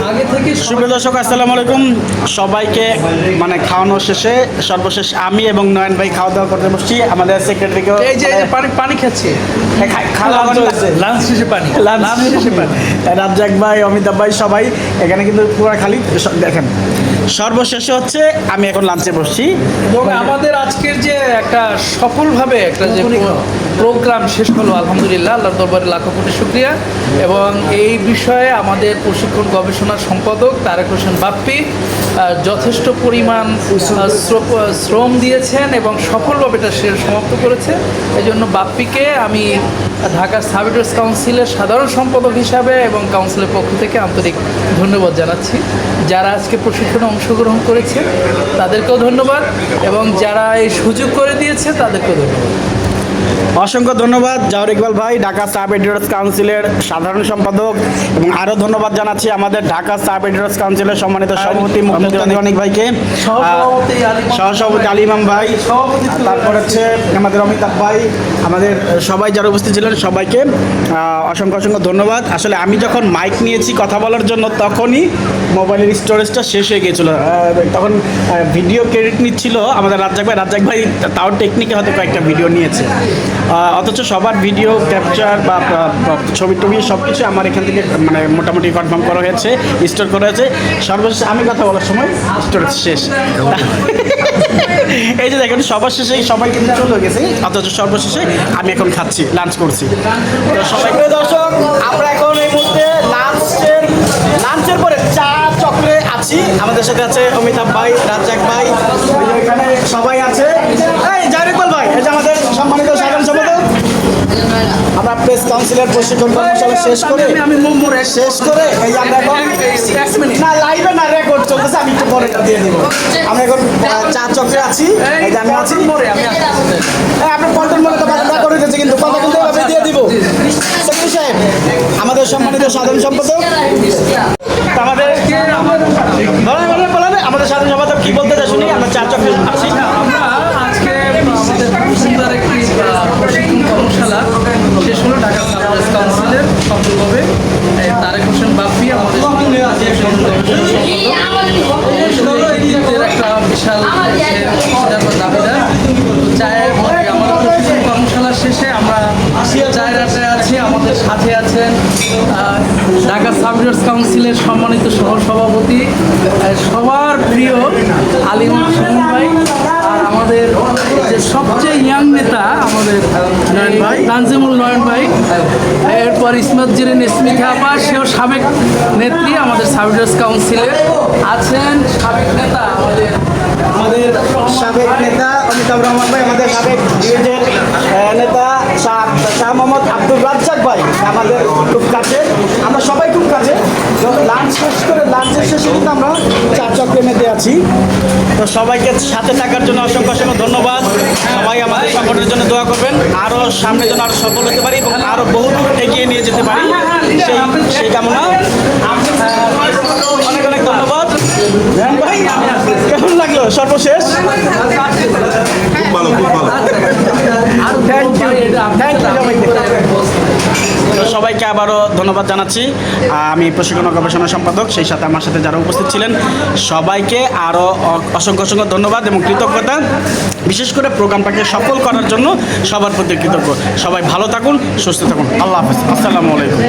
আগে থেকে সুপ্রিয় দর্শক আসসালামু আলাইকুম সবাইকে। মানে খাওয়ানো শেষে সর্বশেষ আমি এবং নয়ন ভাই খাওয়া দাওয়া করতে বসছি। আমাদের সেক্রেটারিকেও এই যে পানি পানি খাচ্ছি, খাওয়া চলছে, লাঞ্চ শেষে পানি, লাঞ্চ শেষে পানি। রাজ্জাক ভাই, অমিতাভ ভাই সবাই এখানে কিন্তু পুরো খালি। দেখেন সর্বশেষে হচ্ছে আমি এখন লাঞ্চে বসছি এবং আমাদের আজকের যে একটা সফলভাবে একটা যে প্রোগ্রাম শেষ হলো, আলহামদুলিল্লাহ, আল্লাহর দরবারে লাখো কোটি শুকরিয়া। এবং এই বিষয়ে আমাদের প্রশিক্ষণ গবেষণা সম্পাদক তারেক হোসেন বাপ্পি যথেষ্ট পরিমাণ শ্রম দিয়েছেন এবং সফলভাবে এটা সমাপ্ত করেছে। এই জন্য বাপ্পিকে আমি ঢাকা সাব এডিটর্স কাউন্সিলের সাধারণ সম্পাদক হিসাবে এবং কাউন্সিলের পক্ষ থেকে আন্তরিক ধন্যবাদ জানাচ্ছি। যারা আজকে প্রশিক্ষণে অংশগ্রহণ করেছে তাদেরকেও ধন্যবাদ এবং যারা এই সুযোগ করে দিয়েছে তাদেরকেও ধন্যবাদ। অসংখ্য ধন্যবাদ জাওহর ইকবাল ভাই, ঢাকা সাব এডিটর্স কাউন্সিলের সাধারণ সম্পাদক। এবং আরও ধন্যবাদ জানাচ্ছি আমাদের ঢাকা সাব এডিটর্স কাউন্সিলের সম্মানিত সভাপতি মুক্তিযোদ্ধা অনেক ভাইকে, সহসভাপতি আলী ইমাম ভাই, তারপর হচ্ছে আমাদের অমিতাভ ভাই, আমাদের সবাই যারা উপস্থিত ছিলেন সবাইকে অসংখ্য অসংখ্য ধন্যবাদ। আসলে আমি যখন মাইক নিয়েছি কথা বলার জন্য তখনই মোবাইলের স্টোরেজটা শেষ হয়ে গিয়েছিল। তখন ভিডিও ক্রেডিট নিচ্ছিল আমাদের রাজ্জাক ভাই তাও টেকনিকে হয়তো কয়েকটা ভিডিও নিয়েছে, অথচ সবার ভিডিও ক্যাপচার বা ছবি টবি সব কিছু আমার এখান থেকে মানে মোটামুটি কনফার্ম করা হয়েছে, স্টোর করা হয়েছে। সর্বশেষ আমি কথা বলার সময় স্টোরেজ শেষ। এই যে দেখেন সবার শেষে সবাই কিন্তু চলে গেছে, অথচ সর্বশেষে আমি এখন খাচ্ছি, লাঞ্চ করছি। তো সবাইকে দর্শক, আমরা এখন এই মুহূর্তে লাঞ্চের পরে চা চক্রে আছি। আমাদের সাথে আছে অমিতাভ ভাই, রাজ্জাক ভাই, এখানে সবাই আছে। এই জাওহর ইকবাল ভাই, এই যে আমাদের সম্মানিত সাধারণ সম্পাদক। আমরা প্রেস কাউন্সিলের প্রশিক্ষণ কর্মশালা শেষ করে এই যে আমরা এখন না লাইভে না রেকর্ড চলতেছে, আমি একটু পরে দিয়ে দিব। আমরা এখন চা চক্রে আছি, এই যে আমি আছি। আপনার পল্টন মনে তো কথা করে দিয়েছে, কিন্তু কথা কিন্তু এভাবে দিয়ে দিব। সেক্রেটারি সাহেব, আমাদের সম্মানিত সাধারণ সম্পাদক, আমাদের আমাদের সাধারণ সম্পাদক কি বলতে চাই শুনি। আমরা চা চক্রে আছি। আমরা আজকে আমাদের খুব সুন্দর একটি প্রশিক্ষণ কর্মশালা শেষ হলো ঢাকা সাব এডিটর্স কাউন্সিলের সফলভাবে। তারেক হোসেন বাপ্পি আমাদের একটা বিশাল দাবিদার। চায়ের আমাদের প্রশিক্ষণ কর্মশালা শেষে আমরা চায়ের আড্ডায় আছি। আমাদের সাথে আছেন ঢাকা সাব এডিটর্স কাউন্সিলের সম্মানিত সহসভাপতি, সবার প্রিয় আলী ইমাম ভাই, আর আমাদের যে সবচেয়ে ইয়াং নেতা আমাদের নয়ন ভাই, তানজিমুল নয়ন ভাই, এরপর ইসমাত জেরিন স্মিথা আপা, সেও সাবেক নেত্রী আমাদের সাব এডিটর্স কাউন্সিলের আছেন। সাবেক নেতা আমাদের সাবেক নেতা অমিতাভ রহমান ভাই, আমাদের সাবেক ডিভিজের নেতা শাহ মোহাম্মদ আব্দুল রাজ্জাক ভাই আমাদের খুব কাছে। আমরা সবাই খুব কাছে। লাঞ্চ শেষ করে লাঞ্চের শেষে কিন্তু আমরা চা চক্রে মেতে আছি। তো সবাইকে সাথে থাকার জন্য অসংখ্য অসংখ্য ধন্যবাদ। সবাই আমাদের সংগঠনের জন্য দোয়া করবেন, আরও সামনের জন্য আরও সফল হতে পারি এবং আরও বহু দূর এগিয়ে নিয়ে যেতে পারি, সেই কামনা। অনেক অনেক ধন্যবাদ। ভাই কেমন লাগলো সর্বশেষ? খুব ভালো, খুব ভালো। সবাইকে আবারও ধন্যবাদ জানাচ্ছি। আমি প্রশিক্ষণ ও গবেষণা সম্পাদক, সেই সাথে আমার সাথে যারা উপস্থিত ছিলেন সবাইকে আরও অসংখ্য অসংখ্য ধন্যবাদ এবং কৃতজ্ঞতা। বিশেষ করে প্রোগ্রামটাকে সফল করার জন্য সবার প্রতি কৃতজ্ঞ। সবাই ভালো থাকুন, সুস্থ থাকুন। আল্লাহ হাফেজ, আসসালামু আলাইকুম।